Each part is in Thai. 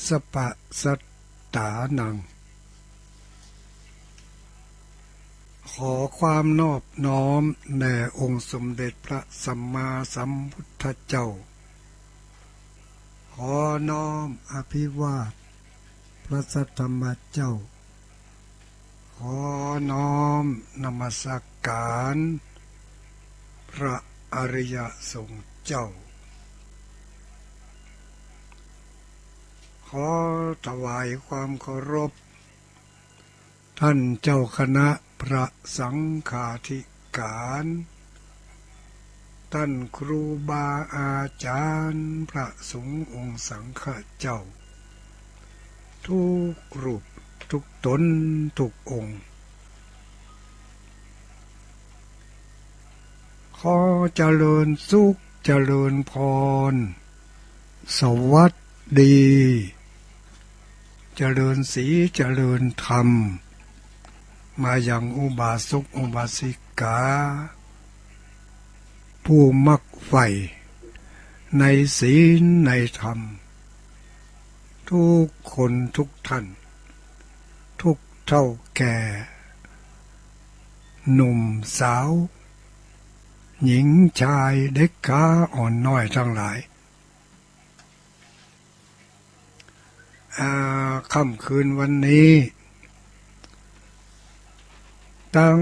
สปะสัตตานังขอความนอบน้อมแด่องค์สมเด็จพระสัมมาสัมพุทธเจ้าขอน้อมอภิวาทพระสัทธรรมเจ้าขอน้อมนมัสการพระอริยสงฆ์เจ้าขอถวายความเคารพท่านเจ้าคณะพระสังฆาธิการท่านครูบาอาจารย์พระสงฆ์องค์สังฆเจ้าทุกรูปทุกตนทุกองค์ขอเจริญสุขเจริญพรสวัสดีเจริญศีลเจริญธรรมมาอย่างอุบาสกอุบาสิกาผู้มักใฝ่ในศีลในธรรมทุกคนทุกท่านทุกเฒ่าแก่หนุ่มสาวหญิงชายเด็กขาอ่อนน้อยทั้งหลายค่ำคืนวันนี้ตั้ง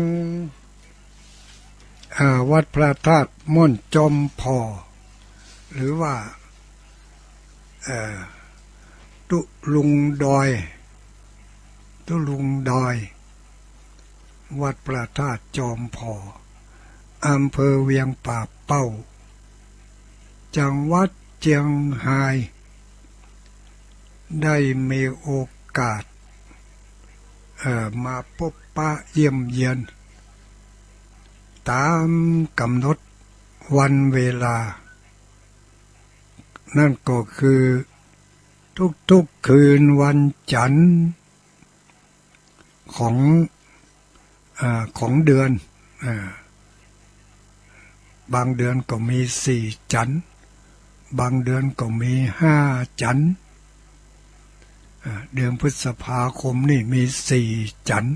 วัดพระธาตุม่อนจอมพอหรือว่าตุลุงดอยวัดพระธาตุจอมพออำเภอเวียงป่าเป้าจังหวัดเชียงรายได้มีโอกาสมาพบปะเยี่ยมเยียนตามกำหนดวันเวลานั่นก็คือทุกคืนวันจันทร์ของเดือนบางเดือนก็มี4 จันทร์บางเดือนก็มี5 จันทร์เดือนพฤษภาคมนี่มี4 จันทร์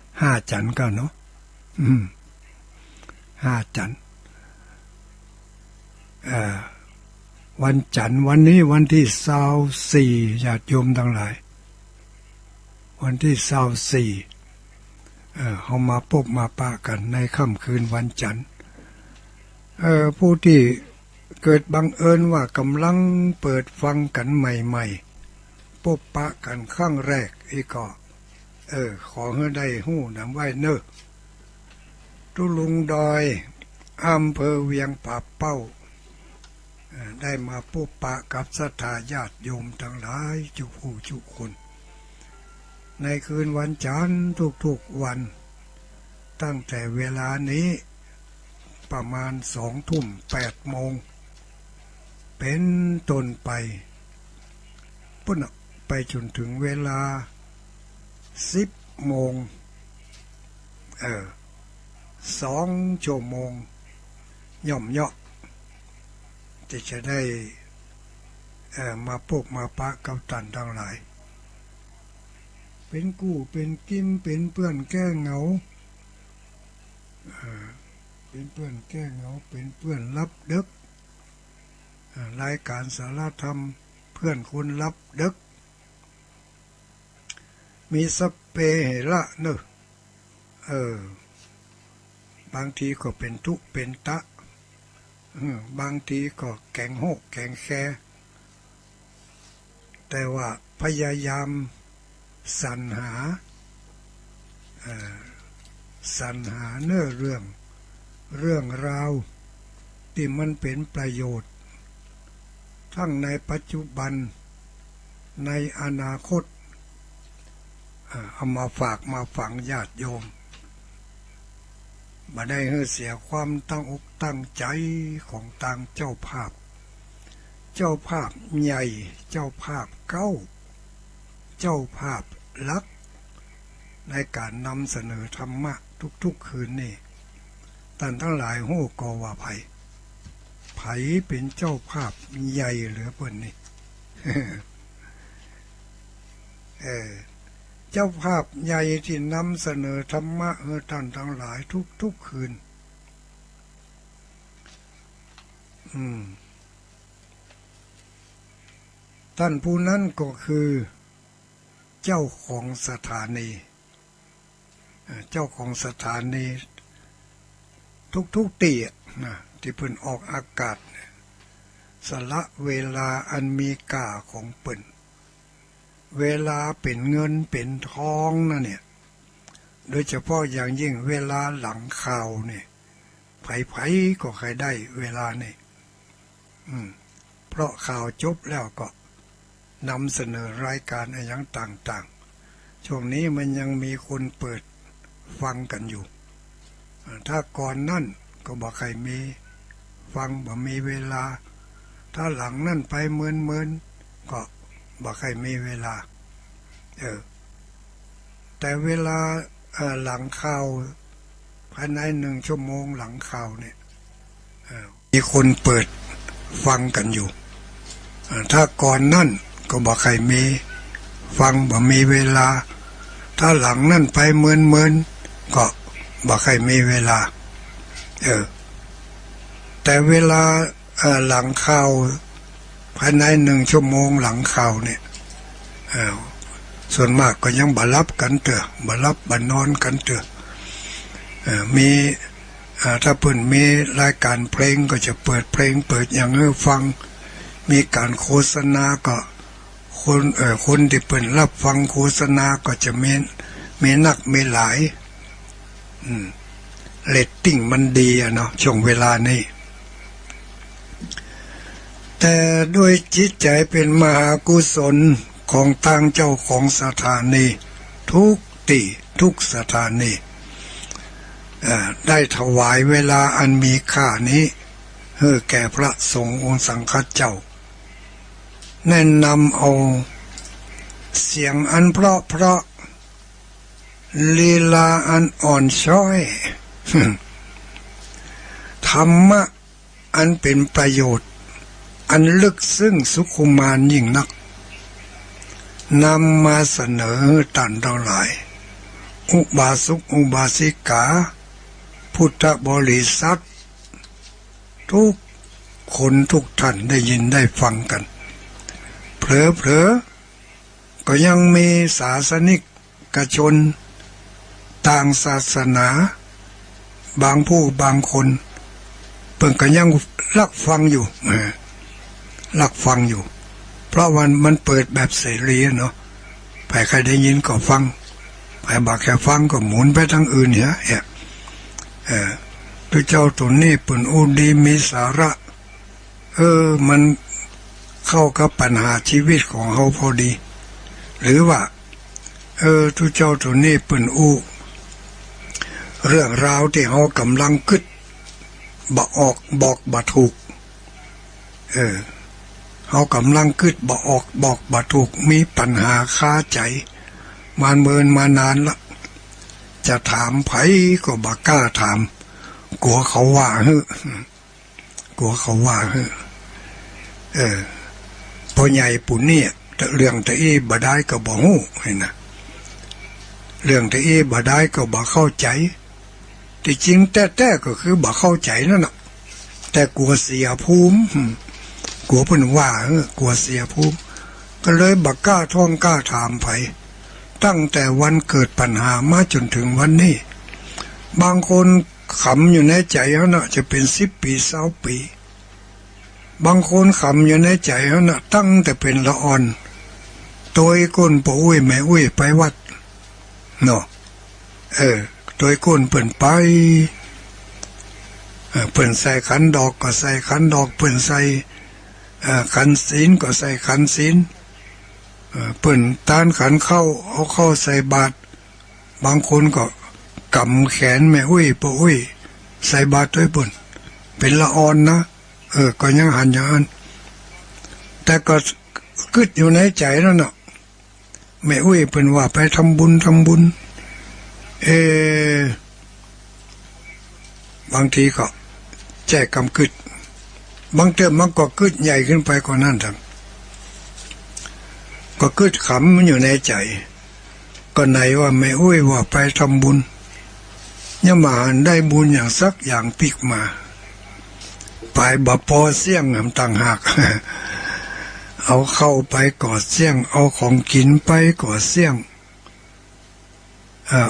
5 จันทร์ก็เนาะ5 จันทร์วันจันทร์วันนี้วันที่24ญาติโยมทั้งหลายวันที่24เขามาพบมาปะกันในค่ำคืนวันจันทร์ผู้ที่เกิดบังเอิญว่ากำลังเปิดฟังกันใหม่ๆพบปะกันครั้งแรกอีกก็ขอให้ได้หู้นำไว้เนอะตุลุงดอยอำเภอเวียงป่าเป้าได้มาพบปะกับศรัทธาญาติโยมทั้งหลายทุกผู้ทุกคนในคืนวันจันทร์ทุกๆวันตั้งแต่เวลานี้ประมาณ20:08เป็นต้นไปปุ่นไปจนถึงเวลา10 โมง2 ชั่วโมงย่อมเยาะที่จะได้มาพบมาปะกับท่านทั้งหลายเป็นกู้เป็นกิมเป็นเพื่อนแก้เหงาเป็นเพื่อนแก้เหงาเป็นเพื่อนรับดึกรายการสารธรรมเพื่อนคนรับดึกมีสเปเหระเนอะบางทีก็เป็นทุกเป็นตะบางทีก็แกงโหกแกงแคแต่ว่าพยายามสรรหาเนื้อเรื่องราวที่มันเป็นประโยชน์ทั้งในปัจจุบันในอนาคตเอามาฝากมาฝังญาติโยมมาได้ให้เสียความตั้งอกตั้งใจของทางเจ้าภาพใหญ่เจ้าภาพเก้าเจ้าภาพลักในการนำเสนอธรรมะทุกๆคืนนี่ท่านทั้งหลายหู้ก็ว่าไผ ไผเป็นเจ้าภาพใหญ่เหลือเพิ่นนี่ เจ้าภาพใหญ่ที่นำเสนอธรรมะให้ท่านทั้งหลายทุกคืนท่านผู้นั้นก็คือเจ้าของสถานีเจ้าของสถานีทุกตีนะที่เพิ่นออกอากาศสละเวลาอันมีค่าของเพิ่นเวลาเป็นเงินเป็นทองนะเนี่ยโดยเฉพาะอย่างยิ่งเวลาหลังข่าวเนี่ยไผก็ใครได้เวลานี่เพราะข่าวจบแล้วก็นำเสนอรายการอะไรอย่างต่างๆช่วงนี้มันยังมีคนเปิดฟังกันอยู่ถ้าก่อนนั่นก็บอกใครมีฟังบ่มีเวลาถ้าหลังนั่นไปเมินก็บอกใครมีเวลาแต่เวลาหลังข่าวภายใน1 ชั่วโมงหลังข่าวเนี่ยมีคนเปิดฟังกันอยู่ถ้าก่อนนั่นก็บอกใครมีฟังบ่มีเวลาถ้าหลังนั่นไปเมินก็บอกใครมีเวลาแต่เวลาหลังข่าวภายใน1 ชั่วโมงหลังข่าวเนี่ยส่วนมากก็ยังบ่รับกันเถอะบ่รับบ่นอนกันเถอะมีถ้าเพิ่นมีรายการเพลงก็จะเปิดเพลงเปิดอย่างให้ฟังมีการโฆษณาก็คนที่เพิ่นรับฟังโฆษณาก็จะมีนักมีหลายเรตติ้งมันดีเนาะช่วงเวลานี้แต่ด้วยจิตใจเป็นมหากุศลของทางเจ้าของสถานีทุกที่ทุกสถานีได้ถวายเวลาอันมีค่านี้ให้แก่พระสงฆ์องค์สังฆเจ้าแนะนำเอาเสียงอันเพราะลีลาอันอ่อนช้อยธรรมะอันเป็นประโยชน์อันลึกซึ้งสุขุมานยิ่งนักนำมาเสนอท่านทั้งหลายอุบาสกอุบาสิกาพุทธบริษัททุกคนทุกท่านได้ยินได้ฟังกันเผลอก็ยังมีศาสนิกชนต่างศาสนาบางผู้บางคนเพิ่งก็ยังรักฟังอยู่เพราะมันเปิดแบบเสรีเนาะใครได้ยินก็ฟังใครบอกแค่ฟังก็หมุนไปทางอื่นเนี่ยพระเจ้าตัวนี้เป็นอุดีมีสาระมันเข้ากับปัญหาชีวิตของเขาพอดีหรือว่าทุกเจ้าตัวนี้เป็นเรื่องราวที่เขากำลังคิดบอกบ่ถูกเขากำลังคิดบอกบ่ถูกมีปัญหาคาใจมานานละจะถามไผก็บ่กล้าถามกลัวเขาว่าพ่อใหญ่ปุ่นเนี่ยเรื่องตะอี้บ่ได้ก็บ่ฮู้ให้นะเรื่องตะอี้บ่ได้ก็บ่เข้าใจที่จริงแต่ก็คือบ่เข้าใจนั่นน่ะแต่กลัวเสียภูมิกลัวเพิ่นว่ากลัวเสียภูมิก็เลยบ่กล้าท่องกล้าถามไผตั้งแต่วันเกิดปัญหามาจนถึงวันนี้บางคนขำอยู่ในใจเขาน่ะจะเป็น10 ปี20 ปีบางคนขำอยู่ในใจเขาน่ะตั้งแต่เป็นละอ่อนตัวก้นปู่อุ้ยแม่อุ้ยไปวัดเนาะตัวก้นเปิ่นไปเปิ่นใส่ขันดอกก็ใส่ขันดอกเปิ่นใส่ขันศีลก็ใส่ขันศีลเปิ่นตานขันเข้าเอาเข้าใส่บาตรบางคนก็กำแขนแม่อุ้ยปู่อุ้ยใส่บาตรด้วยเปิ่นเป็นละอ่อนนะก็ยังหันอย่างนั้นแต่ก็กึดอยู่ในใจแล้วเนาะแม่อุ้ยเปิ่นว่าไปทำบุญบางทีก็แจกกำกึด บางเติมมันก็กึดใหญ่ขึ้นไปกว่านั้นครับก็กึดขำมันอยู่ในใจก็ไหนว่าไม่อุ้ยว่าไปทำบุญเนี่ยมาได้บุญอย่างสักอย่างปิกมาไปบ่พอเสี่ยงต่างหาก เอาเข้าไปก่อเสี่ยงเอาของกินไปก่อเสี่ยง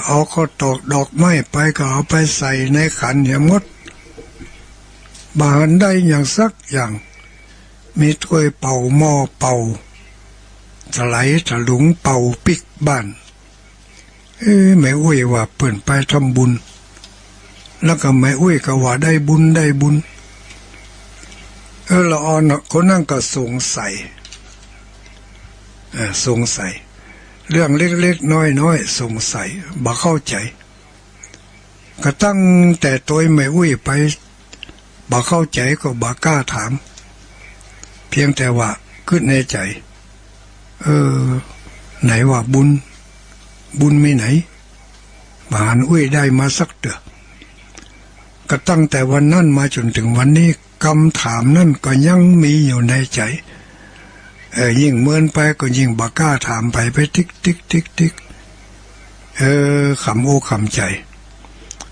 เอาข้าวตอกดอกไม้ไปก็เอาไปใส่ในขันอย่างมดบานได้อย่างสักอย่างมีถ้วยเป่าหม้อเป่าถลายถลุงเป่าปิกบ้านไม่อุ้ยว่าเปิ่นไปทำบุญแล้วก็ไม่อุ้ยก็ว่าได้บุญได้บุญละอ่อนคนนั่งก็สงสัยเรื่องเล็กๆน้อยๆสงสัยบ่เข้าใจก็ตั้งแต่ตัวไม่อุ้ยไปบ่เข้าใจก็บ่กล้าถามเพียงแต่ว่าขึ้นในใจไหนว่าบุญมีไหนบานอุ้ยได้มาสักเดือก็ตั้งแต่วันนั้นมาจนถึงวันนี้คำถามนั่นก็ยังมีอยู่ในใจยิ่งเมินไปก็ยิ่งบ่กล้าถามไปติ๊กติ๊กติ๊กติ๊กขำโอขำใจ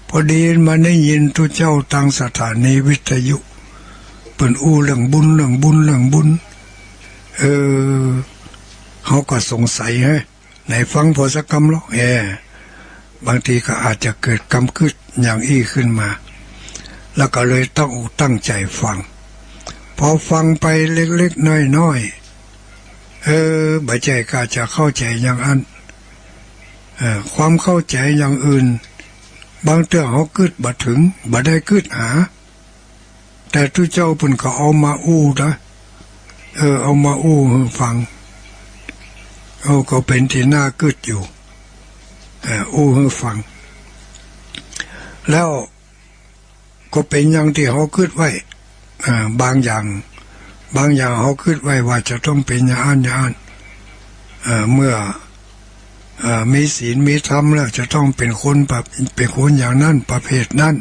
พอดีมาได้ยินทุกเจ้าตั้งสถานีวิทยุเปิ่นอู้เรื่องบุญเขาก็สงสัยไหนฟังพอสักคำหรอกบางทีก็อาจจะเกิดกำคืดอย่างอี้ขึ้นมาแล้วก็เลยตั้งใจฟังพอฟังไปเล็กๆน้อยๆบ่ใจก็จะเข้าใจอย่างอันความเข้าใจอย่างอื่นบางเรื่องเขากึดบ่ถึงบ่ได้กึดหาแต่ทุกเจ้าเพิ่นก็เอามาอู้นะเอามาอู้ให้ฟังก็เป็นที่น่ากึดอยู่อู้ให้ฟังแล้วก็เป็นอย่างที่เขาคิดไว้บางอย่างเขาคิดไว้ว่าจะต้องเป็นอย่างนั้นเมื่อมีศีลมีธรรมแล้วจะต้องเป็นคนอย่างนั้นประเภทนั้น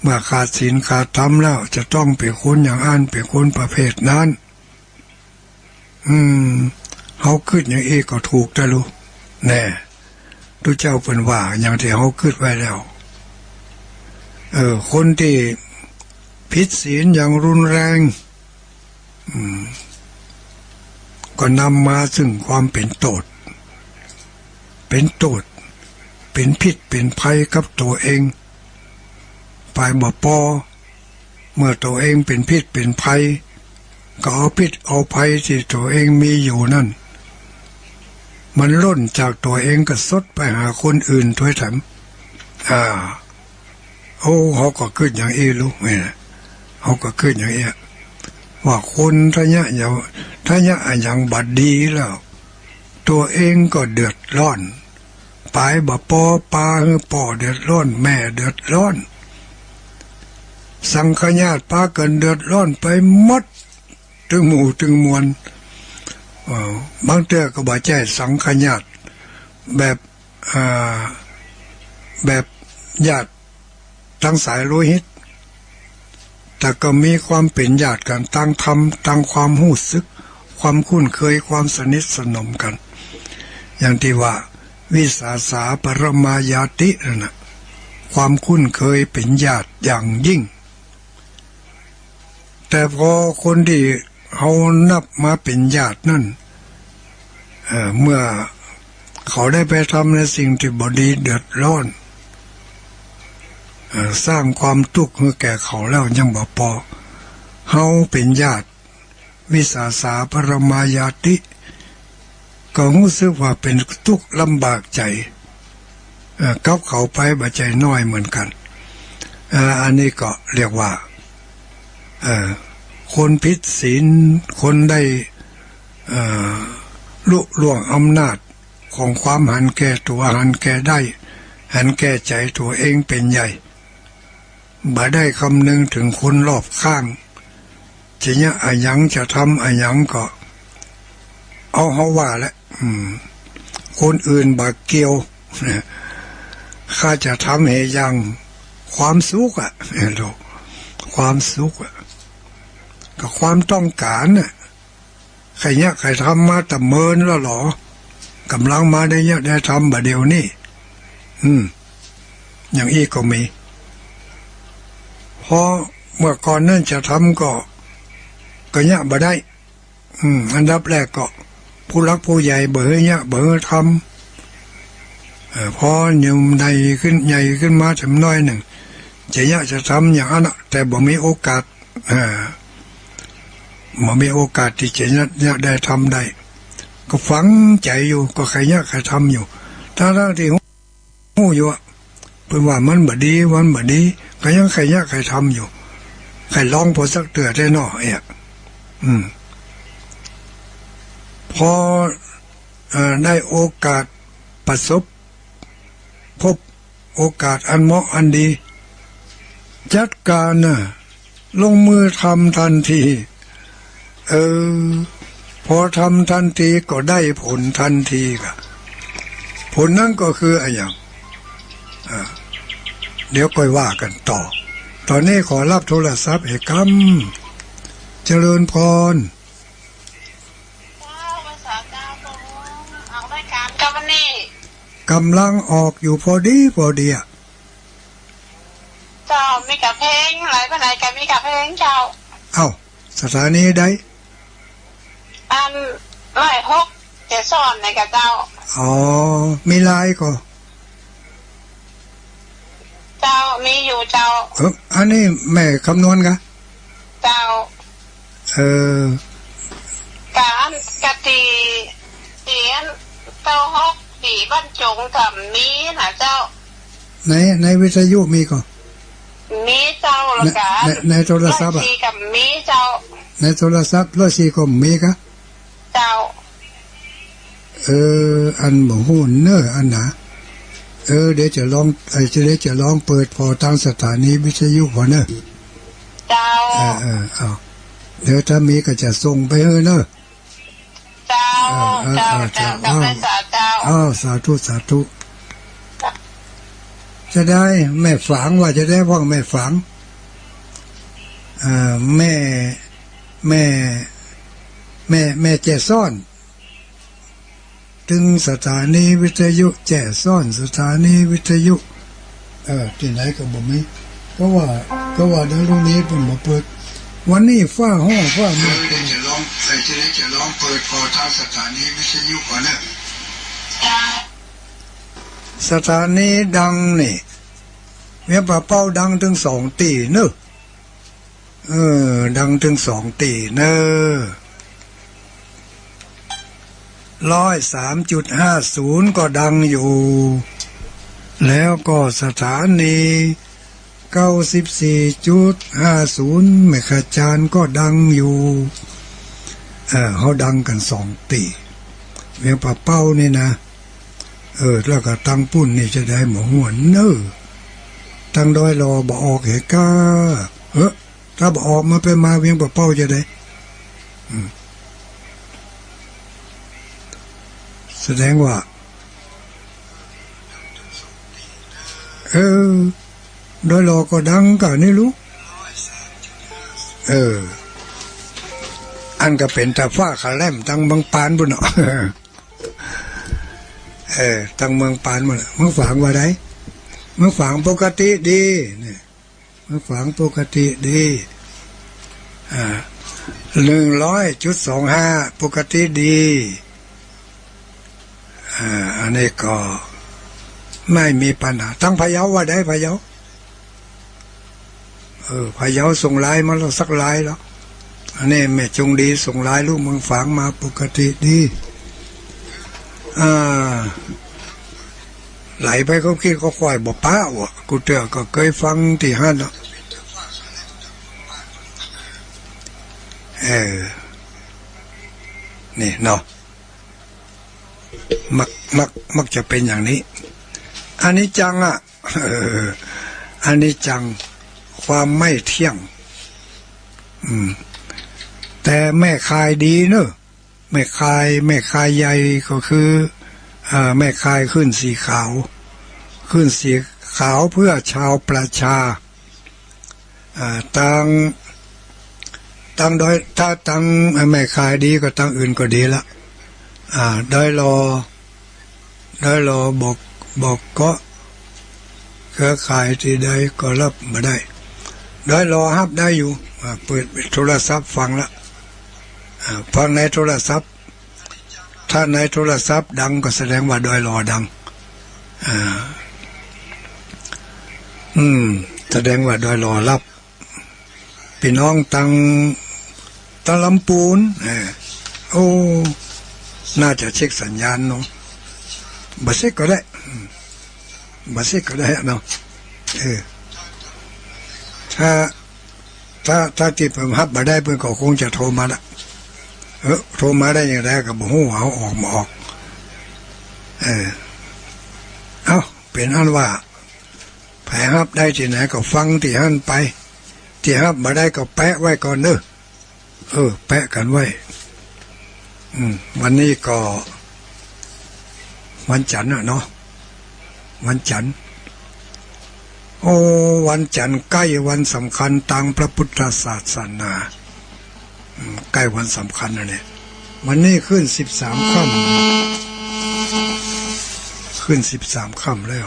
เมื่อขาดศีลขาดธรรมแล้วจะต้องเป็นคนอย่างนั้นเป็นคนประเภทนั้นเขาคิดอย่างนี้ก็ถูกแต่รู้แน่ทุกเจ้าเป็นว่าอย่างที่เขาคิดไว้แล้วคนที่ผิดศีลอย่างรุนแรงก็นำมาซึ่งความเป็นโทษเป็นพิษเป็นภัยกับตัวเองไปบ่พอเมื่อตัวเองเป็นพิษเป็นภัยก็เอาพิษเอาภัยที่ตัวเองมีอยู่นั่นมันล้นจากตัวเองก็ซดไปหาคนอื่นด้วยแถมเขาก็ขึ้นอย่างนี้รู้ไหมนะเขาก็ขึ้นอย่างนี้ว่าคนถ้าอย่างบัดดีแล้วตัวเองก็เดือดร้อนไปบ่ปอปาพ่อเดือดร้อนแม่เดือดร้อนสังฆญาติพากันเดือดร้อนไปหมดถึงหมู่ถึงมวลบางเตื้อก็บ่ใจสังฆญาติแบบญาติทั้งสายโลหิตแต่ก็มีความเป็นญาติกันตั้งธรรมตั้งความรู้สึกความคุ้นเคยความสนิทสนมกันอย่างที่ว่าวิสาสาปรมายาตินะความคุ้นเคยเป็นญาติอย่างยิ่งแต่พอคนที่เขานับมาเป็นญาตินั่นเมื่อเขาได้ไปทำในสิ่งที่บดีเดือดร้อนสร้างความทุกข์ให้แก่เขาแล้วยังบ่พอเขาเป็นญาติวิสาสาปรมายาติก็รู้สึกว่าเป็นทุกข์ลำบากใจกับเขาไปบ่ใจน้อยเหมือนกันอันนี้ก็เรียกว่าคนผิดศีลคนได้ลุล่วงอำนาจของความหันแก่ตัวหันแก่ได้หันแก่ใจตัวเองเป็นใหญ่บ่ได้คำนึงถึงคนรอบข้างจะเนี่ยอะยังจะทำอะยังก็เอาเขาว่าแหละคนอื่นบ่เกี่ยวข้าจะทำให้ยังความสุขลูกความสุข กับความต้องการน่ะใครเนี่ยใครทำมาแต่เมินแล้วหรอกำลังมาได้เนี่ยได้ทำแบบเดียวนี่อย่างอีกก็มีเพราะเมื่อก่อนนั่นจะทำก็เนี่ยบ่ได้อันดับแรกก็ผู้รักผู้ใหญ่เบื่อเนี่ยเบื่อทำพอยิ่งใหญ่ขึ้นมาจำน้อยหนึ่งจะทำอย่างนั้นแต่บ่มีโอกาสบ่มีโอกาสที่จะได้ทำได้ก็ฝังใจอยู่ก็ใครทำอยู่ทั้งที่หูอยู่เพิ่นว่ามันบ่ดีวันบ่ดีก็ยังใครทำอยู่ใครลองพอสักเตือได้เนาะพอได้โอกาสประสบพบโอกาสอันเหมาะอันดีจัดการลงมือทำทันทีพอทำทันทีก็ได้ผลทันทีค่ะผลนั่นก็คืออะไรอย่างเดี๋ยวค่อยว่ากันต่อตอนนี้ขอรับโทรศัพท์เอกเจริญพรกำลังออกอยู่พอดีเจ้ามีกับเพลงหลายปันไหนกันมีกับเพลงเจ้าสถานีใดอัน106จะซ่อนในกับเจ้ามีลายก็เจ้ามีอยู่เจ้าอันนี้แม่คำนวณกะเจ้าการกะตีเสียนเต้าฮกสีบรรจงกับมีนะเจ้าในวิทยุมีก็มีเจ้าละกันในโทรศัพท์กับมีเจ้าในโทรศัพท์104ก็มีกะเจ้าอันบ่ฮู้เน้ออันน่ะเดี๋ยวจะลองเปิดพอทางสถานีวิทยุพอเน้อเจ้าเดี๋ยวถ้ามีก็จะส่งไปเน้อเจ้าสาธุจะได้แม่ฝังว่าจะได้พ่อแม่ฝังแม่แจ่ซ่อนถึงสถานีวิทยุแจ่ซ่อนสถานีวิทยุที่ไหนก็บ่มีก็ว่าเดี๋ยวตรงนี้เพิ่นมาเปิดวันนี้ฟ้าห้องฟ้ามืดจะลองเปิดพอทางสถานีวิทยุก่อนนะสถานีดังนี่เมียป่าเป้าดังถึง2 ตีเนอะดังถึง2 ตีเนอะ103.50ก็ดังอยู่แล้วก็สถานี94.50แม่ขจารก็ดังอยู่เขาดังกัน2 ตีเมียป่าเป้านี่นะแล้วก็ตังปุ้นนี่จะได้หมอหวนเนอะตังดอยรอบ่ออกเหก้าถ้าบ่ออกมาไปมาเวียงป่าเป้าจะได้แสดงว่าดอยรอก็ดังกะนี่ลูกอันก็เป็นตาฟ้าขาแหลมตังบางปานบุญเนาะตั้งเมืองปานมันเมืองฝางว่าได้เมืองฝางปกติดีเนี่ยเมืองฝางปกติดี100.25ปกติดีอันนี้ก็ไม่มีปัญหาทั้งพะเยาว่าได้พะเยาพะเยาส่งไลน์มาแล้วสักไลน์แล้วอันนี้แม่จงดีส่งไลน์ลูกเมืองฝางมาปกติดีไหลไปเขาคิดเขาควายบ่ป้าวะกูเตือก็เคยฟังที่ห้านเนาะนี่เนาะมักจะเป็นอย่างนี้อันนี้จังอันนี้จังความไม่เที่ยงแต่แม่คายดีเนอะแม่คายใหญ่ก็คือแม่คายขึ้นสีขาวเพื่อชาวประชา ตั้งดอยถ้าตั้งไม่ขายดีก็ตั้งอื่นก็ดีละดอยรอบอกก็เครือข่ายที่ใดก็รับมาได้ดอยรอฮับได้อยู่เปิดโทรศัพท์ฟังละฟังในโทรศัพท์ถ้าในโทรศัพท์ดังก็แสดงว่าดอยรอดังแสดงว่าดอยรอรับพี่น้องตังลำปูนโอ้น่าจะเช็คสัญญาณเนาะบัสเซ็กก็ได้เนาะถ้าที่ผมฮับมาได้เพื่อนก็คงจะโทรมาละโทรมาได้อย่างไรก็บอกหูเอาออกมาออกเอาเป็นอันว่าแผลฮับได้ที่ไหนก็ฟังที่ฮั่นไปที่ฮับมาได้ก็แปะไว้ก่อนเนอะแปะกันไว้วันนี้ก็วันจันทร์เนาะวันจันทร์วันจันทร์ใกล้วันสำคัญทางพระพุทธศาสนาใกล้วันสำคัญนะเนี่ยวันนี้ขึ้น13 ค่ำแล้ว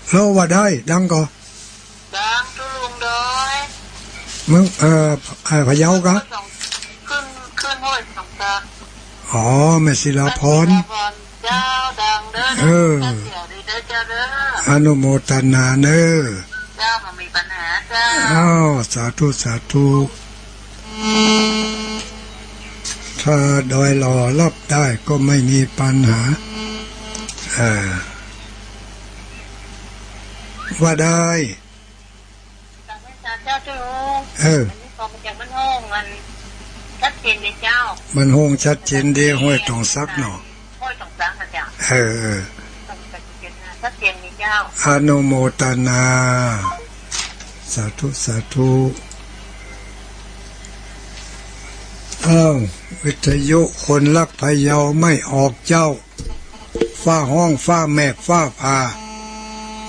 เราว่าได้ดังก็ดังทุลุงดอยมึงพะเยาก็ขึ้นห้วยสองตาแม่ศิลาพรเจ้าดังเด้ออนุโมทนาเด้อเจ้าไม่มีปัญหาเจ้าสาธุถ้าดอยรอรับได้ก็ไม่มีปัญหาว่าได้เจ้าจูพอมันจากมันห้องมันชัดเจนเลยเจ้ามันห้องชัดเจนดีห้วยตรงซักเนาะห้วยตรงซักนะเจ้าชัดเจนเลยเจ้าอนุโมทนาสาธุวิทยุคนรักพะเยาไม่ออกเจ้าฟ้าห้องฟ้าแมกฟ้าพา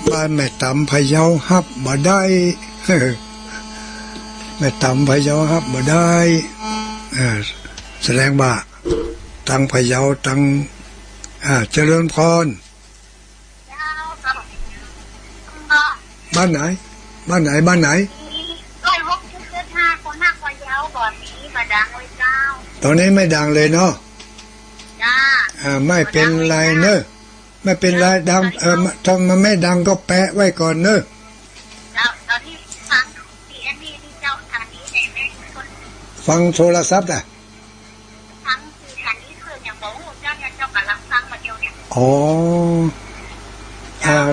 บ้านแม่ตำพะเยาฮับบ่ได้แม่ตำพะเยาฮับบ่ได้แสดงว่าตั้งพะเยาตั้งเจริญพรบ้านไหนร้อย65คนนักพะเยาก่อนนี้มาดังเลยเจ้าตอนนี้ไม่ดังเลยเนาะไม่เป็นไรเนอะไม่เป็นไรดังถ้ามันไม่ดังก็แปะไว้ก่อนเนอะตอนนี้ฟังที่อันนี้ที่เจ้าทางนี้ไหมฟังโทรศัพท์ฟังที่ทางนี้คืออย่างบอกว่าเจ้ากำลังฟังมาเดียวเนี่ย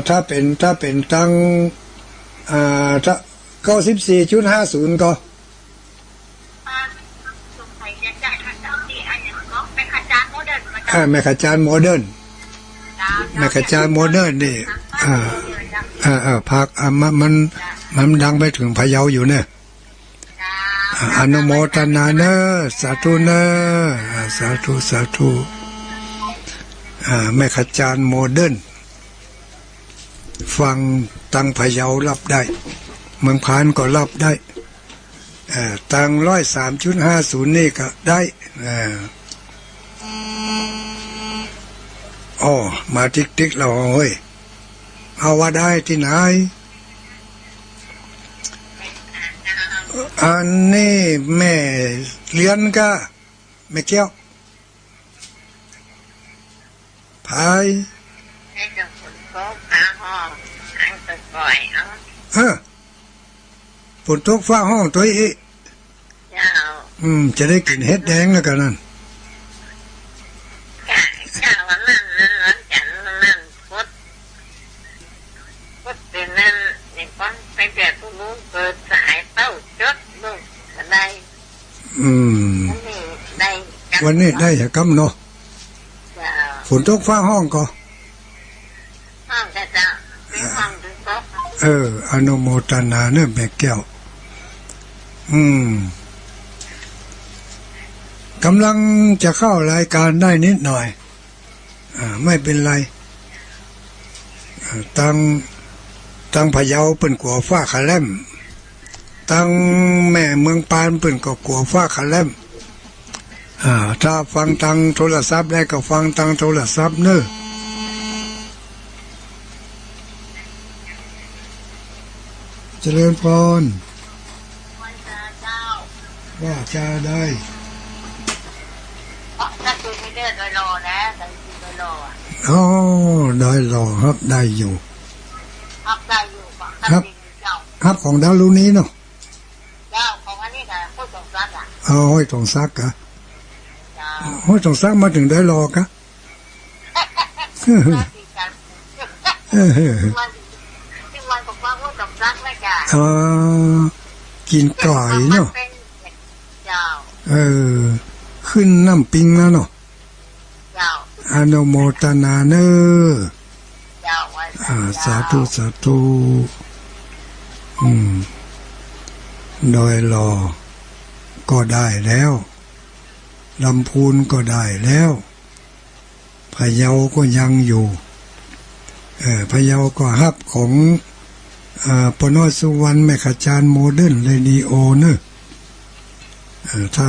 ถ้าเป็นตั้งถ้า94.50ก็แม่ขจานโมเดิร์นนี่พักมันดังไปถึงพะเยาอยู่เนี่ยอนุโมทนาเนอะสาธุเนอะสาธุแม่ขจานโมเดิร์นฟังตั้งพะเยารับได้เมืองพานก็รับได้ตั้ง103.50นี่ก็ได้มาติ๊กเราเฮ้ยเอาว่าได้ที่ไหนอันนี้แม่เลี้ยนก็แม่เกี้ยวพายฝนตกฟ้าห้องตัวอีจะได้กินเห็ดแดงแล้วกันนั่นวันนี้ได้เหรอกำเนาะฝนตกฟ้าห้องก็อนุโมทนาเนี่ยแม่แก้วกำลังจะเข้ารายการได้นิดหน่อยไม่เป็นไรตั้งพะเยาเป็นกัวฟ้าคาแลม ตั้งแม่เมืองปานเปิ่นก็กลัวฟ้าคะแลมถ้าฟังทางโทรศัพท์ได้ก็ฟังทางโทรศัพท์เนอะเจริญพรว่าจะได้ถ้าคุณไม่เลือกโดยรอนะแต่คุณโดยรอได้รอครับได้อยู่ได้อยู่ครับของดาวลูนี้เนาะเจ้าของอันนี้นะห้วยตรงซักห้วยตรงซักอะห้วยตรงซักมาถึงได้รอกะที่วันผมว่าห้วยตรงซักไม่จ้ะกินก่อยเนาะขึ้นน้ำปิงแล้วเนาะอนุโมทนาเนอสาธุสาธุโดยรอก็ได้แล้วลำพูนก็ได้แล้วพะเยาก็ยังอยู่พะเยาก็ฮับของปนสุวรรณแม่ขจารย์โมเดิร์นเรดิโอเนอะถ้า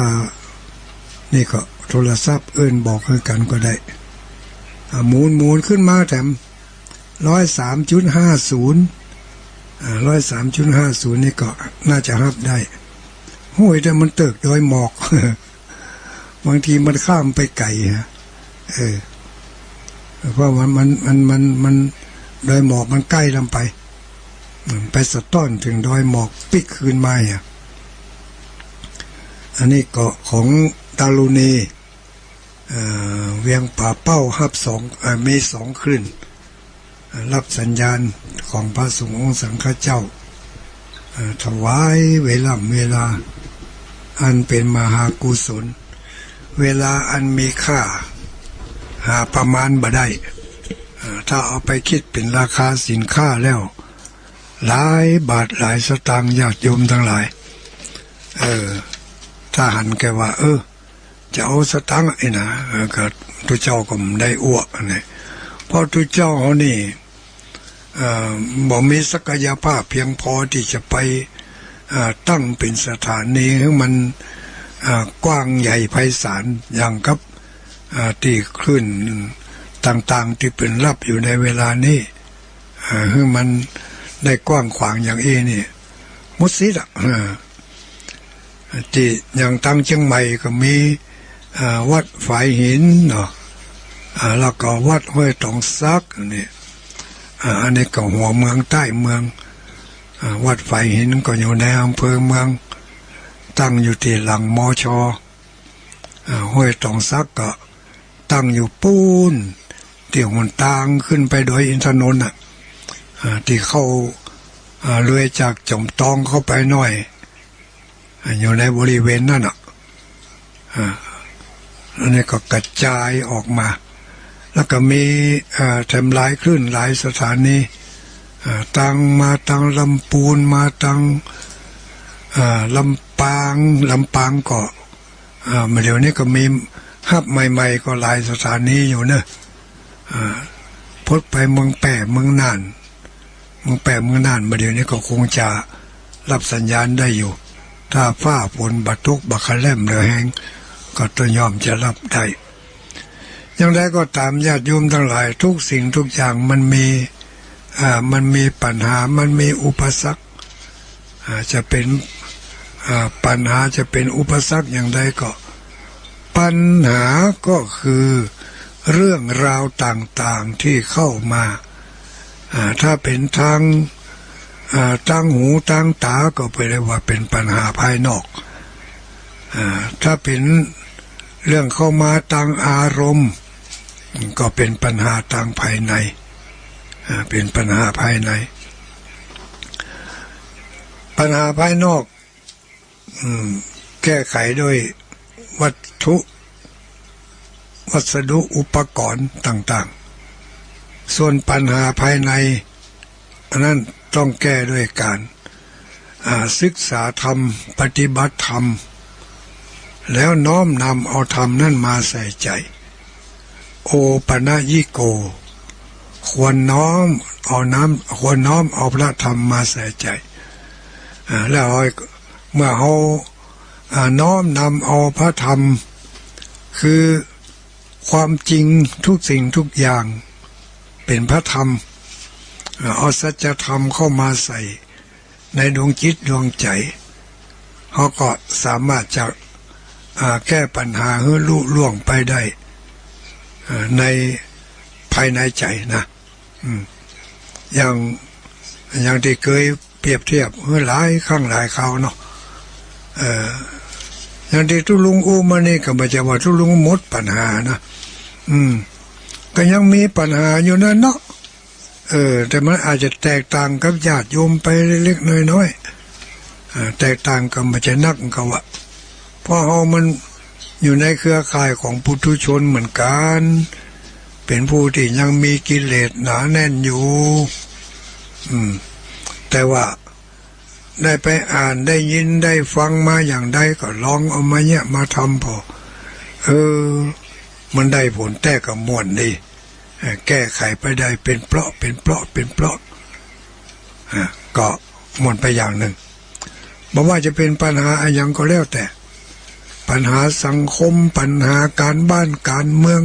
นี่ก็โทรศัพท์บอกให้กันก็ได้หมุนขึ้นมาแถม103.50 103.50นี่ก็น่าจะฮับได้ห้วยแต่มันเติกโดยหมอกบางทีมันข้ามไปไกลเพราะมันโดยหมอกมันใกล้ลำไปสะต้อนถึงดอยหมอกปิกคืนมาอันนี้เกาะของดารุณีเวียงป่าเป้าฮับมี2คลื่นรับสัญญาณของพระสงฆ์องค์สังฆเจ้าถวายเวลาอันเป็นมหากุศลเวลาอันมีค่าหาประมาณบ่ได้ถ้าเอาไปคิดเป็นราคาสินค้าแล้วหลายบาทหลายสตางค์ญาติโยมทั้งหลายถ้าหันแกว่าจะเอาสตางค์นะก็ทุเจ้าก็ไม่ได้อ้วกนะเพราะทุเจ้าเขานี่บ่มีศักยภาพเพียงพอที่จะไปตั้งเป็นสถานีให้มันกว้างใหญ่ไพศาลอย่างกับที่คลื่นต่างๆที่เป็นรับอยู่ในเวลานี้ให้มันได้กว้างขวางอย่างนี่มุสิดที่อย่างตั้งเชียงใหม่ก็มีวัดฝายหินเนาะแล้วก็วัดห้วยตองซักนี่อันนี้ก็หัวเมืองใต้เมืองวัดฝายหินก็อยู่ในอำเภอเมืองตั้งอยู่ที่หลังมอชห้วยตองซักก็ตั้งอยู่ปูนที่หนทางขึ้นไปโดยอินทนนท์ที่เข้าเลื่อยจากจอมตองเข้าไปหน่อยอยู่ในบริเวณนั่นอันนี้ก็กระจายออกมาแล้วก็มีแถมหลายคลื่นหลายสถานีตั้งมาตั้งลำปูนมาตั้งลำปางก็เดี๋ยวนี้ก็มีฮับใหม่ๆก็หลายสถานีอยู่เนอะพดไปเมืองแปะเมืองน่านเดี๋ยวนี้ก็คงจะรับสัญญาณได้อยู่ถ้าฟ้าฝนบัดตกบักคะแล่มหรือแห้งก็ต้องยอมจะรับได้อย่างไรก็ตามญาติโยมทั้งหลายทุกสิ่งทุกอย่างมันมีปัญหามันมีอุปสรรคจะเป็นปัญหาจะเป็นอุปสรรคอย่างใดก็ปัญหาก็คือเรื่องราวต่างๆที่เข้ามาถ้าเป็นทางหูทางตาก็ไปเรียกว่าเป็นปัญหาภายนอกถ้าเป็นเรื่องเข้ามาทางอารมณ์ก็เป็นปัญหาทางภายในเป็นปัญหาภายในปัญหาภายนอกแก้ไขด้วยวัสดุอุปกรณ์ต่างๆส่วนปัญหาภายในอันนั้นต้องแก้ด้วยการศึกษาธรรมปฏิบัติธรรมแล้วน้อมนำเอาธรรมนั่นมาใส่ใจโอปะนะยิโกควรน้อมเอาพระธรรมมาใส่ใจ แล้วเมื่อเขาน้อมนำเอาพระธรรมคือความจริงทุกสิ่งทุกอย่างเป็นพระธรรมเอาสัจธรรมเข้ามาใส่ในดวงจิตดวงใจเขาก็สามารถจะแก้ปัญหาให้ลุล่วงไปได้ในภายในใจนะอย่างที่เคยเปรียบเทียบหลายครั้งหลายคราวเนาะอย่างที่ทุลุงอูมานี่ก็ไม่ใช่ว่าทุลุงหมดปัญหานะก็ยังมีปัญหาอยู่นั่นเนาะแต่มันอาจจะแตกต่างกับญาติโยมไปเล็กๆน้อยๆแตกต่างกันไม่ใช่นักกันวะเพราะเรามันอยู่ในเครือข่ายของปุถุชนเหมือนกันเป็นผู้ที่ยังมีกิเลสหนาแน่นอยู่แต่ว่าได้ไปอ่านได้ยินได้ฟังมาอย่างใดก็ลองเอามาเนี่ยมาทำพอมันได้ผลแต่กับม่วนดีแก้ไขไปได้เป็นเปราะก็หมดไปอย่างหนึ่งบอกว่าจะเป็นปัญหาอะไรก็แล้วแต่ปัญหาสังคมปัญหาการบ้านการเมือง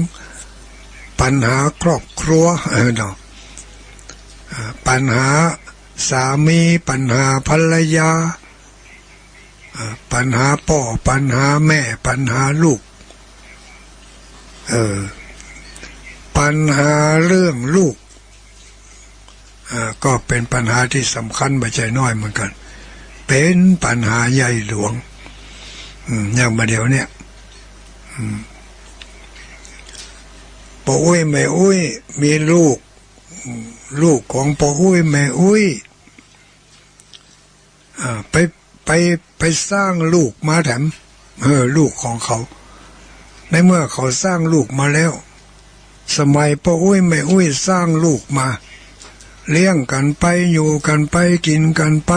ปัญหาครอบครัวเนาะปัญหาสามีปัญหาภรรยาปัญหาพ่อปัญหาแม่ปัญหาลูกปัญหาเรื่องลูกก็เป็นปัญหาที่สำคัญไม่ใช่น้อยเหมือนกันเป็นปัญหาใหญ่หลวงอย่างมาเดี๋ยวเนี่ยพ่ออุ้ยแม่อุ้ยมีลูกของพ่ออุ้ยแม่อุ้ยไปสร้างลูกมาแถมลูกของเขาในเมื่อเขาสร้างลูกมาแล้วสมัยพ่ออุ้ยแม่อุ้ยสร้างลูกมาเลี้ยงกันไปอยู่กันไปกินกันไป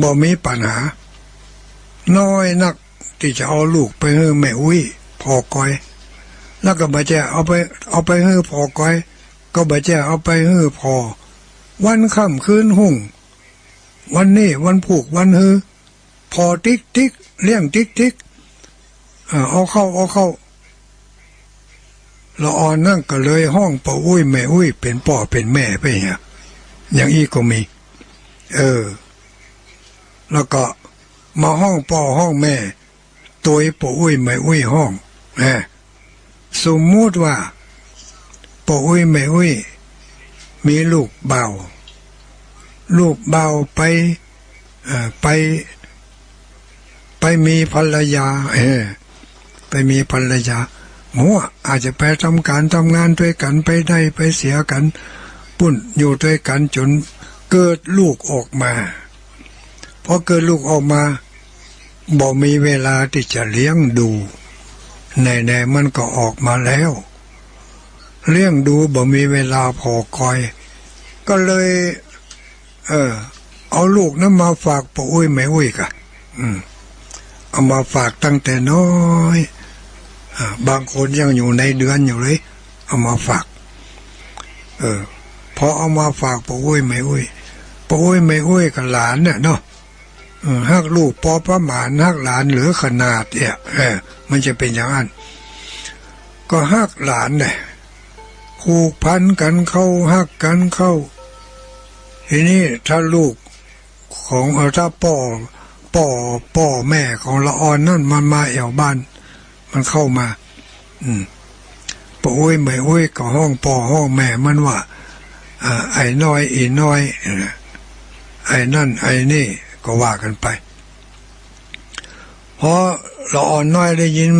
บ่มีปัญหาน้อยนักที่จะเอาลูกไปให้แม่อุ้ยพอก้อยแล้วก็บ่แจ้เอาไปให้พอก้อยก็บ่แจ้เอาไปให้พอวันค่ำคืนหุ่งวันนี้วันผูกวันฮือพอติ๊กเลี้ยงติ๊กเอาเข้าละอ่อนนั่งก็เลยห้องพ่ออุ้ยแม่อุ้ยเป็นพ่อเป็นแม่ไปอย่างอีกก็มีแล้วก็มาห้องพ่อห้องแม่ตัวพ่ออุ้ยแม่อุ้ยห้องสมมุติว่าพ่ออุ้ยแม่อุ้ยมีลูกเบาไปมีภรรยาไปมีภรรยาหมูอาจจะไปทำงานด้วยกันไปได้ไปเสียกันปุ่นอยู่ด้วยกันจนเกิดลูกออกมาพอเกิดลูกออกมาบ่มีเวลาที่จะเลี้ยงดูแน่ๆมันก็ออกมาแล้วเลี้ยงดูบ่มีเวลาพอคอยก็เลยเอาลูกนั้นมาฝากพ่ออุ้ยแม่อุ้ยกะเอามาฝากตั้งแต่น้อยบางคนยังอยู่ในเดือนอยู่เลยเอามาฝากพอเอามาฝากพ่ออุ้ยแม่อุ้ยกับหลานเนี่ยเนาะฮักลูกพอประมาณฮักหลานเหลือขนาดเนี่ยมันจะเป็นอย่างนั้นก็ฮักหลานเนี่ยผูกพันกันเข้าฮักกันเข้าทีนี้ถ้าลูกของถ้าพ่อแม่ของละอ่อนนั่นมันมาแอวบ้านมันเข้ามาพ่ออุ้ยแม่อุ้ยก็ห้องพ่อห้องแม่มันว่าไอ้น้อยอีน้อยไอ้นั่นไอ้นี่ก็ว่ากันไปพอละอ่อนน้อยได้ยิน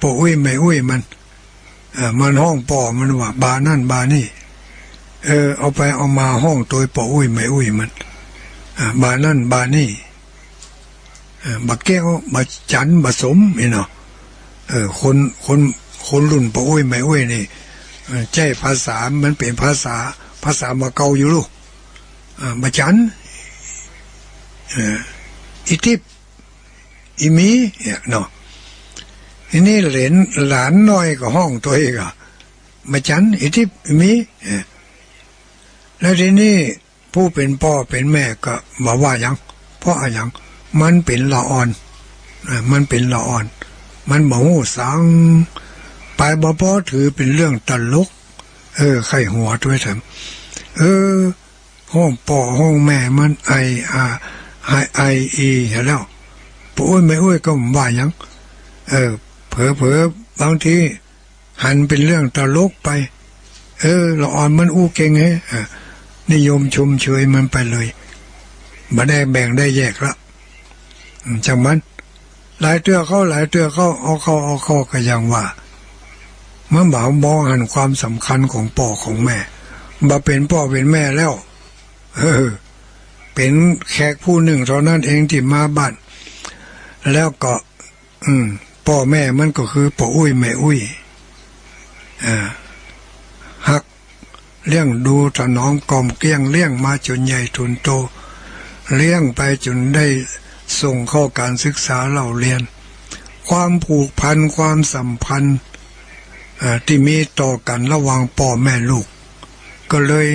พ่ออุ้ยแม่อุ้ยมันห้องพ่อมันว่าบานั่นบานี่เอาไปเอามาห้องตัวพ่ออุ้ยแม่อุ้ยมันบานั่นบานี่บักแก้วบักจันบักสมเนาะคนรุ่นพ่ออุ้ยแม่อุ้ยนี่ใจภาษามันเป็นภาษามาเก่าอยู่ลูกบักจันอิทิปอิมีเนาะทีนี้หลานน้อยก็ห้องตัวเองบักจันอิทิปอิมีแล้วทีนี้ ผู้เป็นพ่อเป็นแม่ก็บอกว่าอย่างเพราะอย่างมันเป็นละอ่อนมันเป็นละอ่อนมันบอกสั่งไปบ่พอถือเป็นเรื่องตลกไข้หัวด้วยทำห้องพ่อห้องแม่มันไอแล้วปุ้ยไม่อุ้ยก็ว่าอย่างเผลอบางทีหันเป็นเรื่องตลกไปละอ่อนมันอู้เก่งนิยมชมเชยมันไปเลยบ่ได้แบ่งได้แยกละจังมันหลายเตื้อเข้าเอาเข้าก็ยังว่ามันบ่าวมองหันความสำคัญของพ่อของแม่บ่เป็นพ่อเป็นแม่แล้วเป็นแขกผู้หนึ่งเท่านั้นเองที่มาบ้านแล้วก็พ่อแม่มันก็คือพ่ออุ้ยแม่อุ้ยฮักเลี้ยงดูถนอมกล่อมเกลี้ยงเลี้ยงมาจนใหญ่ทุนโตเลี้ยงไปจนได้ส่งเข้าการศึกษาเล่าเรียนความผูกพันความสัมพันธ์ที่มีต่อกันระหว่างพ่อแม่ลูกก็เลย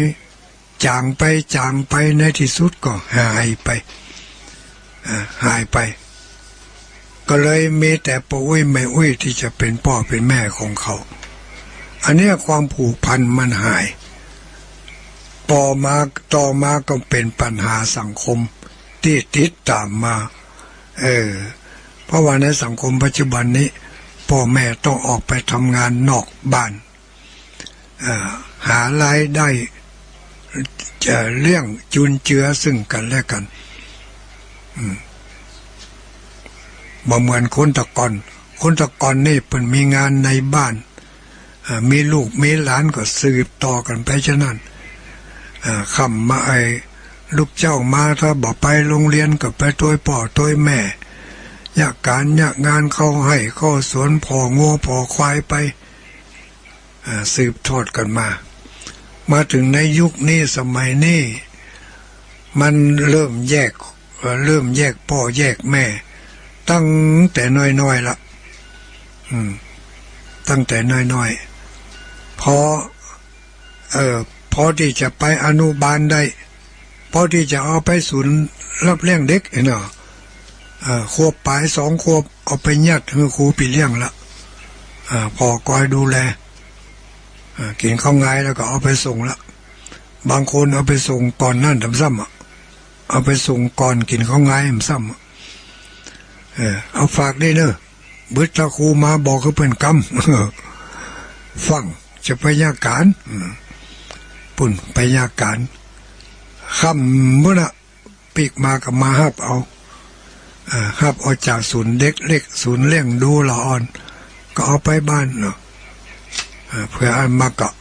จางไปในที่สุดก็หายไปก็เลยมีแต่พ่ออุ้ยแม่อุ้ยที่จะเป็นพ่อเป็นแม่ของเขาอันนี้ความผูกพันมันหายต่อมาก็เป็นปัญหาสังคมที่ติดตามมาเพราะว่าในสังคมปัจจุบันนี้พ่อแม่ต้องออกไปทำงานนอกบ้านหารายได้จะเลี้ยงจุนเจือซึ่งกันและกันบ่เหมือนคนตะกอนนี่เพิ่นมีงานในบ้านมีลูกมีหลานก็สืบต่อกันไปฉะนั้นคำมาลูกเจ้ามาถ้าบอกไปโรงเรียนก็ไปตัวพ่อตัวแม่อยากการอยากงานเข้าให้เข้าสวนพองัวพอควายไปสืบทอดกันมาถึงในยุคนี้สมัยนี้มันเริ่มแยกพ่อแยกแม่ตั้งแต่น้อยๆละตั้งแต่น้อยๆพอที่จะไปอนุบาลได้พอที่จะเอาไปศูนย์รับเลี้ยงเด็กเนาะขวบปลาย2 ขวบเอาไปยัดให้ครูปีเลี้ยงละพอคอยดูแลกินข้าวไงแล้วก็เอาไปส่งละบางคนเอาไปส่งก่อนนั่นทำซ้ำเอาไปส่งก่อนกินข้าวไงทำซ้ำเอาฝากได้เนอะบึดตะครูมาบอกเขาเป็นกรรมฟังจะไปยาการปุ่นไปยาการคำเมื่อนะปีกมากับมาฮับเอาจากศูนย์เด็กเล็กศูนย์เลี้ยงดูละอ่อนก็เอาไปบ้านเนาะเพื่ออันมาเกาะ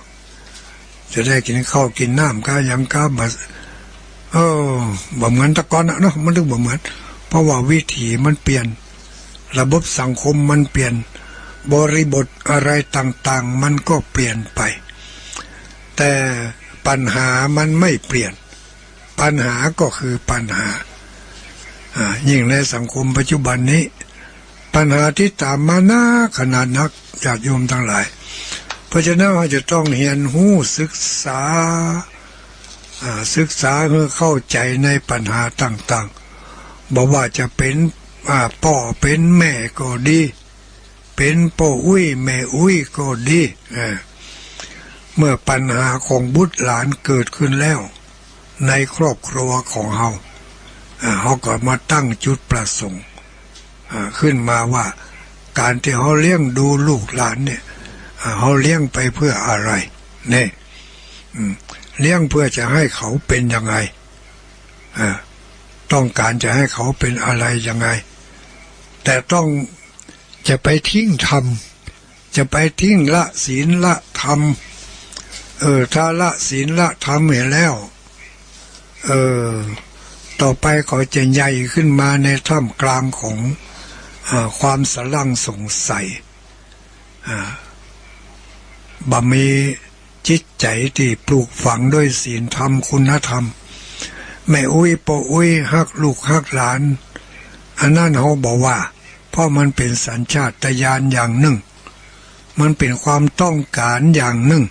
จะได้กินข้าวกินน้ำก็ยังก็บ่เหมือนตะกอนเนาะมันถึงบ่เหมือนเพราะว่าวิถีมันเปลี่ยนระบบสังคมมันเปลี่ยนบริบทอะไรต่างๆมันก็เปลี่ยนไปแต่ปัญหามันไม่เปลี่ยนปัญหาก็คือปัญหายิ่งในสังคมปัจจุบันนี้ปัญหาที่ตามมาน่าขนาดนักญาติโยมทั้งหลายเพราะฉะนั้นเราจะต้องเรียนรู้ศึกษาเพื่อเข้าใจในปัญหาต่างๆบอกว่าจะเป็นพ่อเป็นแม่ก็ดีเป็นพ่ออุ้ยแม่อุ้ยก็ดีเมื่อปัญหาของบุตรหลานเกิดขึ้นแล้วในครอบครัวของเขาก็มาตั้งจุดประสงค์ขึ้นมาว่าการที่เขาเลี้ยงดูลูกหลานเนี่ยเขาเลี้ยงไปเพื่ออะไรเนี่ยเลี้ยงเพื่อจะให้เขาเป็นยังไงต้องการจะให้เขาเป็นอะไรยังไงแต่ต้องจะไปทิ้งธรรมจะไปทิ้งละศีลละธรรมถ้าละศีลละธรรมเห็นแล้วต่อไปเขาจะใหญ่ขึ้นมาในท่ามกลางของความสลังสงสัยบ่มีจิตใจที่ปลูกฝังด้วยศีลธรรมคุณธรรมแม่อุ้ยพ่ออุ้ยฮักลูกฮักหลานอันนั้นเขาบอกว่าเพราะมันเป็นสัญชาตญาณอย่างหนึ่งมันเป็นความต้องการอย่างหนึ่ง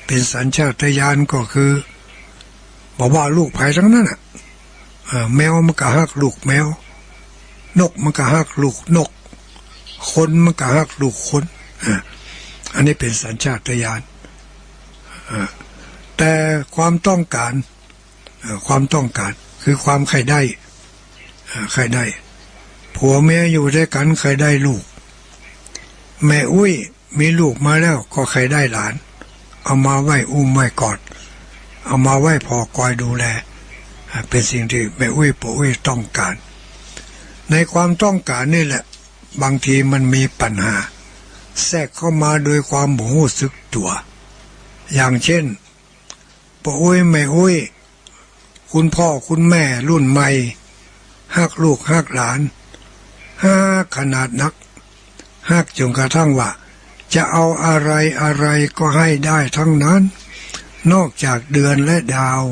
เป็นสัญชาตญาณก็คือ บอกว่าลูกไผ่ทั้งนั้นแมวมันก็ฮักลูกแมวนกมันก็ฮักลูกนกคนมันก็ฮักลูกคนอันนี้เป็นสัญชาตญาณแต่ความต้องการคือความใครได้ผัวเมียอยู่ด้วยกันใครได้ลูกแม่อุ้ยมีลูกมาแล้วก็ใครได้หลานเอามาไว้อุ้มไว้กอดเอามาไว้พอคอยดูแลเป็นสิ่งที่แม่อุ้ยปู่อุ้ยต้องการในความต้องการนี่แหละบางทีมันมีปัญหาแทรกเข้ามาโดยความบ่รู้สึกตัวอย่างเช่นปู่อุ้ยแม่อุ้ยคุณพ่อคุณแม่รุ่นใหม่ฮักลูกฮักหลานฮักขนาดนักฮักจนกระทั่งว่าจะเอาอะไรก็ให้ได้ทั้งนั้นนอกจากเดือนและดาว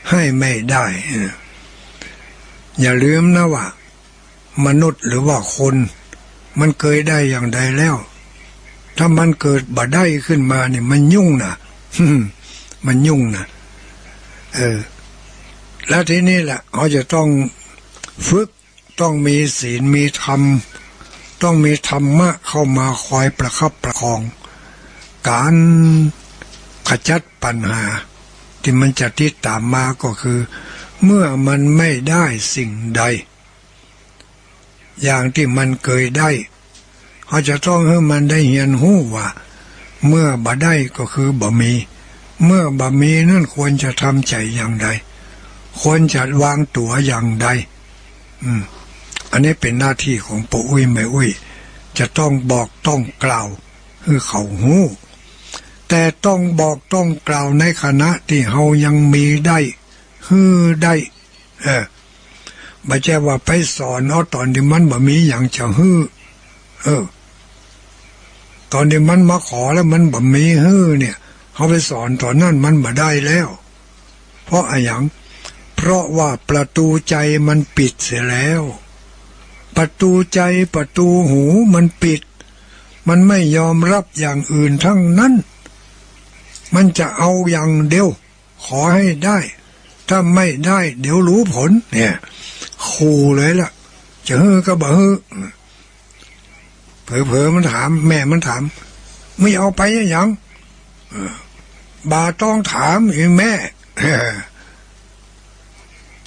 ให้ไม่ได้อย่าลืมนะว่ามนุษย์หรือว่าคนมันเคยได้อย่างใดแล้วถ้ามันเกิดบ่ได้ขึ้นมาเนี่ยมันยุ่งนะมันยุ่งนะแล้วทีนี้แหละเขาจะต้องฝึกต้องมีศีลมีธรรมต้องมีธรรมะเข้ามาคอยประคับประคองการขจัดปัญหาที่มันจะติดตามมาก็คือเมื่อมันไม่ได้สิ่งใดอย่างที่มันเคยได้เขาจะต้องให้มันได้เรียนรู้ว่าเมื่อบ่ได้ก็คือบ่มีเมื่อบ่มีนั่นควรจะทำใจอย่างใดควรจะวางตัวอย่างใดอันนี้เป็นหน้าที่ของปู่อุ้ยแม่อุ้ยจะต้องบอกต้องกล่าวให้เขาหูแต่ต้องบอกต้องกล่าวในขณะที่เฮายังมีได้ได้ไม่ใช่ว่าไปสอนเอาตอนที่มันบ่มีอย่างจะตอนที่มันมาขอแล้วมันบ่มีเนี่ยเขาไปสอนตอนนั้นมันบ่ได้แล้วเพราะอะไรอย่างเพราะว่าประตูใจมันปิดเสียแล้วประตูใจประตูหูมันปิดมันไม่ยอมรับอย่างอื่นทั้งนั้นมันจะเอาอย่างเดียวขอให้ได้ถ้าไม่ได้เดี๋ยวรู้ผลเนี่ยขู่เลยล่ะจะก็บ่เผลอมันถามแม่มันถามไม่เอาไปยังบาต้องถามไอ้แม่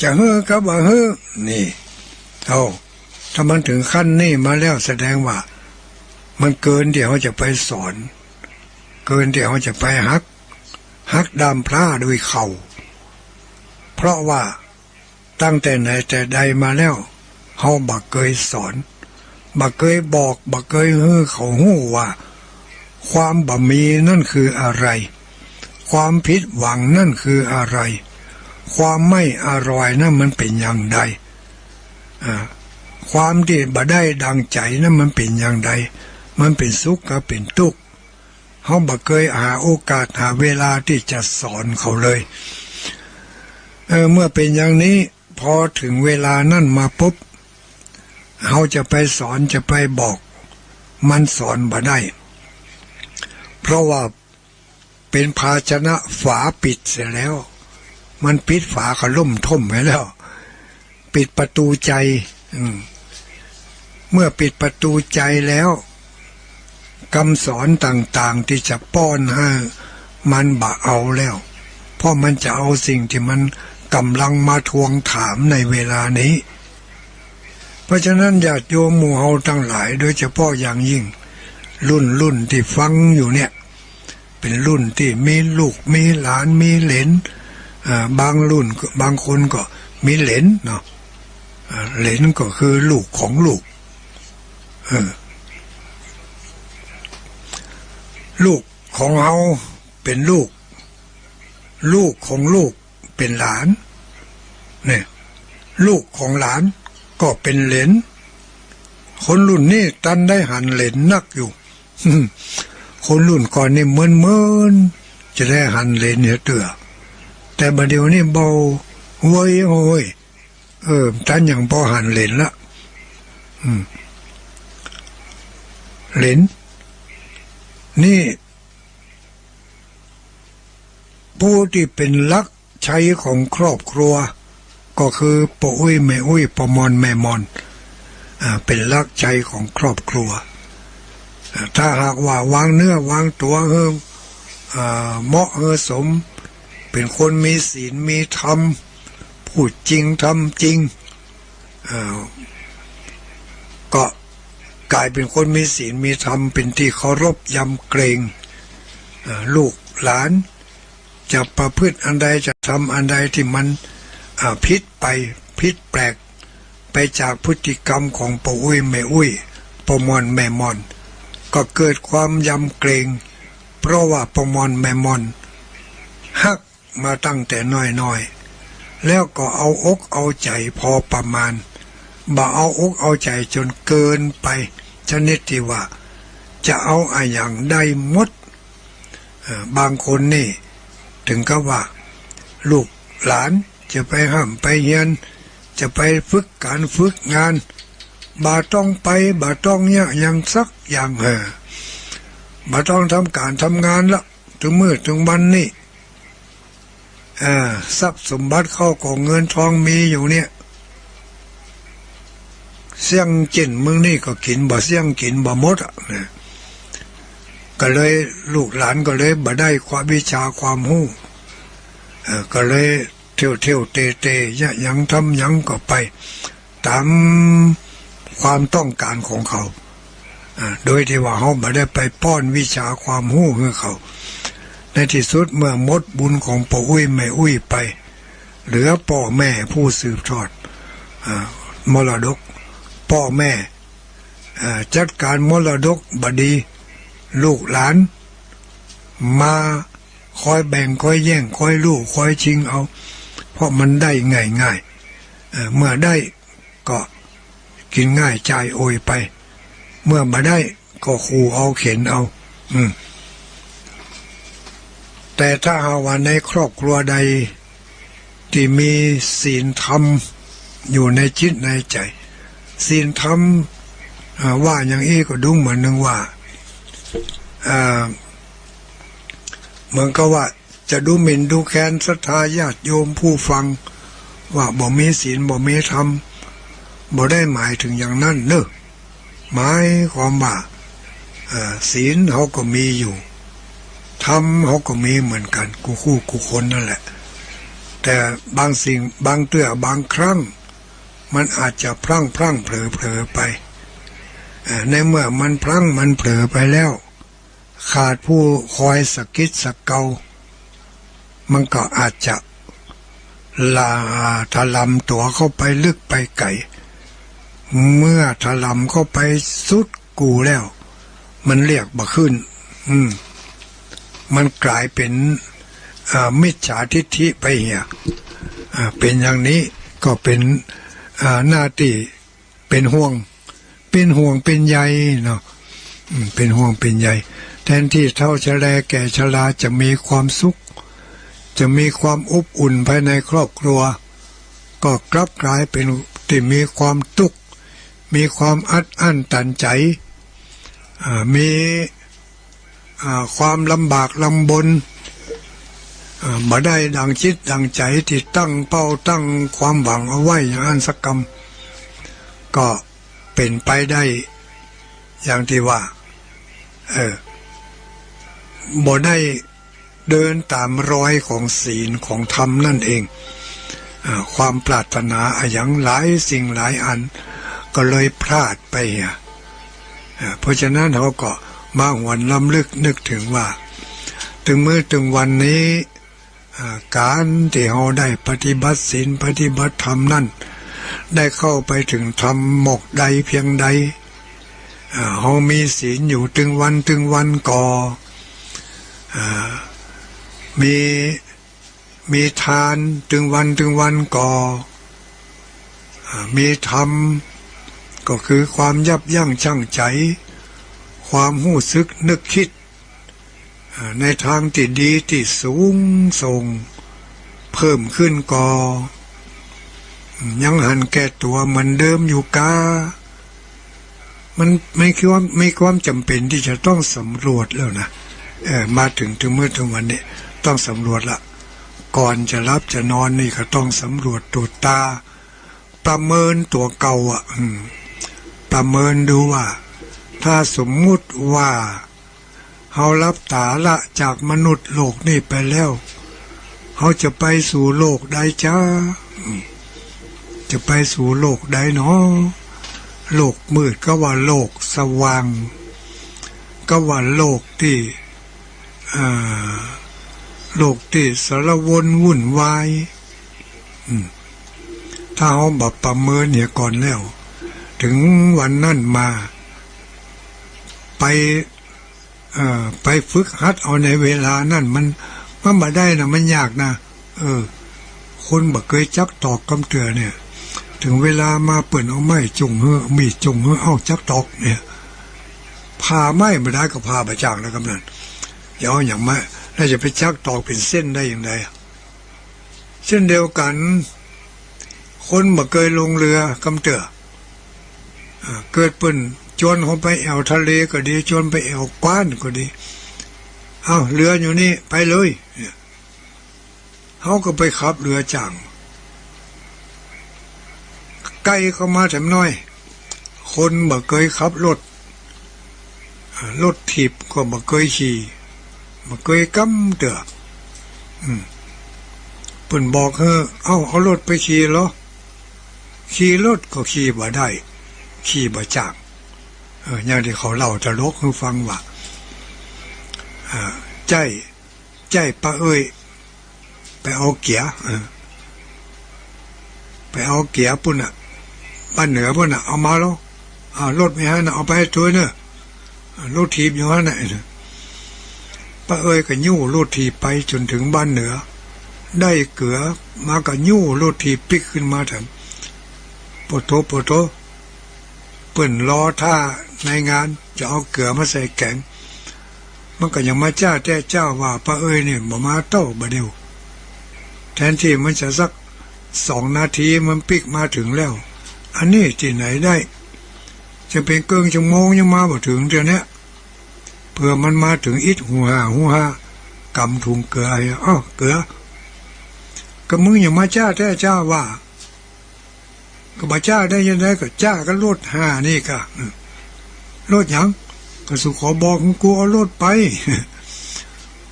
จะก็บ่นี่ถ้ามันถึงขั้นนี้มาแล้วแสดงว่ามันเกินที่เขาจะไปสอนเกินที่เขาจะไปฮักดามพระด้วยเขาเพราะว่าตั้งแต่ไหนแต่ใดมาแล้วเขาบักเคยสอนบักเคยบอกบักเคยเขาหู้ว่าความบ่มีนั่นคืออะไรความผิดหวังนั่นคืออะไรความไม่อร่อยนั่นมันเป็นอย่างใดความที่บ่ได้ดังใจนั่นมันเป็นอย่างใดมันเป็นสุขกับเป็นทุกข์เขาบ่เคยหาโอกาสหาเวลาที่จะสอนเขาเลยเมื่อเป็นอย่างนี้พอถึงเวลานั่นมาปุ๊บเขาจะไปสอนจะไปบอกมันสอนบ่ได้เพราะว่าเป็นภาชนะฝาปิดเสียแล้วมันปิดฝาก็ล่มท่มไว้แล้วปิดประตูใจเมื่อปิดประตูใจแล้วคำสอนต่างๆที่จะป้อนให้มันบ่เอาแล้วเพราะมันจะเอาสิ่งที่มันกำลังมาทวงถามในเวลานี้เพราะฉะนั้นญาติโยมหมู่เฮาทั้งหลายโดยเฉพาะอย่างยิ่งรุ่นที่ฟังอยู่เนี่ยเป็นรุ่นที่มีลูกมีหลานมีเหลนบางรุ่นบางคนก็มีเหลนเนาะเหลนก็คือลูกของลูกลูกของเฮาเป็นลูกของลูกเป็นหลานเนี่ยลูกของหลานก็เป็นเหลนคนรุ่นนี้ตันได้หันเหลนนักอยู่คนรุ่นก่อนนี่เมินจะได้หันเหลนเนี่ยเตือแต่บัดเดี๋ยวนี้เบาโว้ยตันอย่างพอหันเหลนละเหลนนี่ผู้ที่เป็นลัก ใช้ของครอบครัวก็คือปู่อุ้ยแม่อุ้ยปอมอนแม่มอนเป็นหลักใจของครอบครัวถ้าหากว่าวางเนื้อวางตัวเหมาะสมเป็นคนมีศีลมีธรรมพูดจริงทำจริงก็กลายเป็นคนมีศีลมีธรรมเป็นที่เคารพยำเกรงลูกหลานจะประพฤติอันใดจะทำอันใดที่มันผิดแปลกไปจากพฤติกรรมของปู่อุ้ยแม่อุ้ยปอมอนแม่มอนก็เกิดความยำเกรงเพราะว่าปอมอนแม่มอนฮักมาตั้งแต่น้อยๆแล้วก็เอาอกเอาใจพอประมาณบ่เอาอกเอาใจจนเกินไปชนิดที่ว่าจะเอาอย่างได้หมดบางคนนี่ถึงกับว่าลูกหลานจะไปห้ามไปเฮียนจะไปฝึกการฝึกงานบ่ต้องไปบ่ต้องเนี่ยยังสักอย่างบ่ต้องทำการทำงานละถึงมื้อถึงวันนี้ทรัพย์สมบัติเข้าของเงินทองมีอยู่เนี่ยเสี่ยงกินมึงนี่ก็กินบ่เสี่ยงกินบ่หมดนะก็เลยลูกหลานก็เลยบ่ได้ความวิชาความรู้ก็เลยเที่ยวเตะยังทำยังก็ไปตามความต้องการของเขาโดยที่ว่าเขาบ่ได้ไปป้อนวิชาความรู้ให้เขาในที่สุดเมื่อหมดบุญของปู่อุ้ยแม่อุ้ยไปเหลือพ่อแม่ผู้สืบทอดมรดกพ่อแม่จัดการมรดกบดีลูกหลานมาคอยแบ่งคอยแย่งคอยลูกคอยชิงเอาเพราะมันได้ง่ายเมื่อได้ก็กินง่ายจ่ายโอยไปเมื่อมาได้ก็ขู่เอาเข็นเอาแต่ถ้าหากว่าในครอบครัวใดที่มีศีลธรรมอยู่ในจิตในใจศีลธรรมว่าอย่างนี้ก็ดูเหมือนหนึ่งว่าเหมือนกับว่าจะดูหมิ่นดูแคลนศรัทธาญาติโยมผู้ฟังว่าบ่มีศีลบ่มีธรรมบ่ได้หมายถึงอย่างนั้นเนอะหมายความว่าศีลเขาก็มีอยู่ธรรมเขาก็มีเหมือนกันกูคนนั่นแหละแต่บางสิ่งบางเตื้อบางครั้งมันอาจจะพลั้งเผลอไปในเมื่อมันพลั้งมันเผลอไปแล้วขาดผู้คอยสะกิดสะเกามันก็อาจจะถลำตัวเข้าไปลึกไปไกลเมื่อถลำเข้าไปสุดกูแล้วมันเรียกบ่ขึ้นมันกลายเป็นมิจฉาทิฏฐิไปเหี้ยเป็นอย่างนี้ก็เป็นหน้าที่เป็นห่วงเป็นใยเนาะเป็นห่วงเป็นใยแทนที่เท่าชราแก่ชราจะมีความสุขจะมีความอบอุ่นภายในครอบครัวก็กลับกลายเป็นที่มีความทุกข์มีความอัดอั้นตันใจมีความลำบากลำบนบ่ได้ดังจิตดังใจที่ตั้งเป้าตั้งความหวังเอาไว้อย่างนั้นสักกรรมก็เป็นไปได้อย่างที่ว่าบ่ได้เดินตามรอยของศีลของธรรมนั่นเองความปรารถนาอย่างหลายสิ่งหลายอันก็เลยพลาดไปเพราะฉะนั้นเขาก็มาหวนล้ำลึกนึกถึงว่าถึงมื้อถึงวันนี้การที่เราได้ปฏิบัติศีลปฏิบัติธรรมนั่นได้เข้าไปถึงธรรมหมกใดเพียงใดเรามีศีลอยู่ถึงวันก่อมีทานถึงวันก่อมีธรรมก็คือความยับยั้งชั่งใจความรู้สึกนึกคิดในทางที่ดีที่สูงส่งเพิ่มขึ้นก่อยังหันแก่ตัวเหมือนเดิมอยู่กามันไม่คิดว่ามีความจำเป็นที่จะต้องสำรวจแล้วนะมาถึงมื้อถึงวันนี้ต้องสำรวจละ ก่อนจะรับจะนอนนี่ก็ต้องสำรวจตรวจตาประเมินตัวเก่าประเมินดูว่าถ้าสมมุติว่าเฮารับตาละจากมนุษย์โลกนี่ไปแล้วเฮาจะไปสู่โลกใดจ้าจะไปสู่โลกใดเนาะโลกมืดก็ว่าโลกสว่างก็ว่าโลกที่โลกที่สารวนวุ่นวายถ้าเฮาบ่ประเมินเนี่ยก่อนแล้วถึงวันนั้นมาไปฝึกหัดเอาในเวลานั้นมันบ่ได้นะมันยากนะคนบ่เคยจักตอกกำเตือเนี่ยถึงเวลามาเปิ่นเอาไม้จุ่งเฮ้อมีจุ่งเฮ้อเอาจักตอกเนี่ยพาไม้บ่ได้ก็พาบ่จางแล้วกำนั้นอย่าเอาอย่างมาแล้วจะไปจักตอกเป็นเส้นได้อย่างไรเช่นเดียวกันคนบ่เคยลงเรือกำเตือเกิดเปิ่นจวนเขาไปแอวทะเลก็ดีจวนไปแอวกว้านก็ดีเอาเรืออยู่นี่ไปเลยเขาก็ไปขับเรือจ่างใกล้เข้ามาแถมน้อยคนบ่เคยขับรถถีบก็บ่เคยขี่บ่เคยกำเตือเพิ่นบอกเอารถไปขี่เหรอขี่รถก็ขี่บ่ได้ขี่บ่จ่างอย่างที่เขาเล่าตลกให้ฟังว่าใจป้าเอ้ยไปเอาเกียร์ปุ่นบ้านเหนือปุ่นเอามาแล้วรถไม่ให้นะเอาไปให้ตัวเนอะรถถีบอยู่ฮะน่ะป้าเอ้ยก็ยู่รถถีบไปจนถึงบ้านเหนือได้เกือมาก็ยู่รถถีบปิกขึ้นมาแถมโปโตเปิ่นรอท่าในงานจะเอาเกลือมาใส่แกงมันก็ยังมาเจ้าว่าป้าเอ้ยเนี่ยบ่มาเต้าบ่เดียวแทนที่มันจะสัก2 นาทีมันปิกมาถึงแล้วอันนี้ที่ไหนได้จะเป็นเกินชั่วโมงยังมาบ่ถึงเดี๋ยวนี้เพื่อมันมาถึงอิดหัวกำถุงเกลือเกลือก็มึงอย่ามาเจ้าว่าก็บ่จ้าได้ยังไงก็จ้าก็รถ5นี่ก็รถหยังก็สุขอบอกกูเอารถไป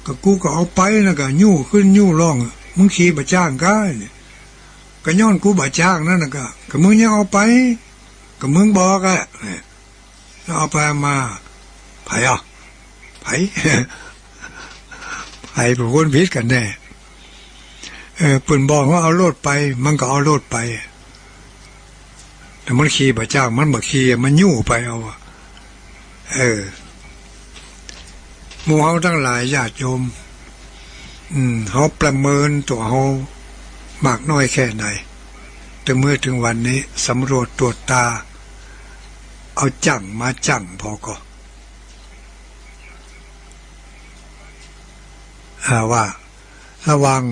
ก็กูก็เอาไปนะก็ยู่ขึ้นยู่ล่องมึงขี่บ่จ้างก็ย้อนกูบ่จ้างนั่นน่ะก็มึงยังเอาไปก็มึงบอกแล้วเอาไปมาไผไผเป็นคนผิดกันแน่เพิ่นบอกว่าเอารถไปมันก็เอารถไปแต่มันขี่บ่จ้างมันบ่ขี่มันยู่ไปเอาหมู่เฮาทั้งหลายญาติโยมเฮาประเมินตัวเฮามากน้อยแค่ไหนแต่เมื่อถึงวันนี้สำรวจตรวจตาเอาจั่งมาจั่งพอก็ว่าระวัง